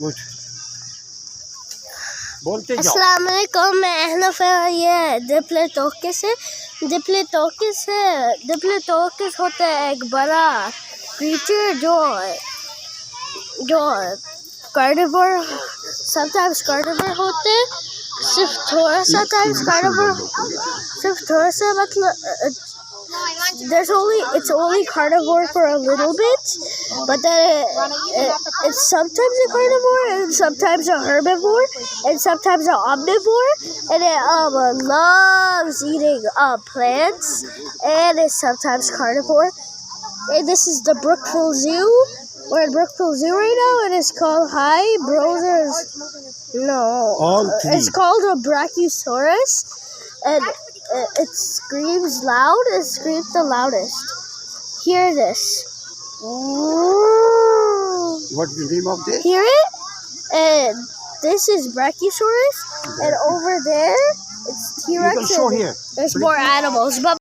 Good. बोलते जाओ। अस्सलाम वालेकुम, मैं अहना ये डिप्लोडोकस होता है एक बड़ा क्रीचर जो कार्निवोर समटाइम्स कार्निवोर होते हैं, सिर्फ थोड़ा सा टाइम्स कार्निवोर, सिर्फ थोड़ा सा मतलब it's only carnivore for a little bit, but then it's sometimes a carnivore and sometimes a herbivore and sometimes an omnivore, and it loves eating plants, and it's sometimes carnivore. And this is the Brookfield Zoo. We're in Brookfield Zoo right now, and it's called it's called a Brachiosaurus, and it screams loud. It screams the loudest. Hear this. What's the name of this? Hear it? And this is Brachiosaurus, and over there it's T-Rex. You can show here. There's more animals. But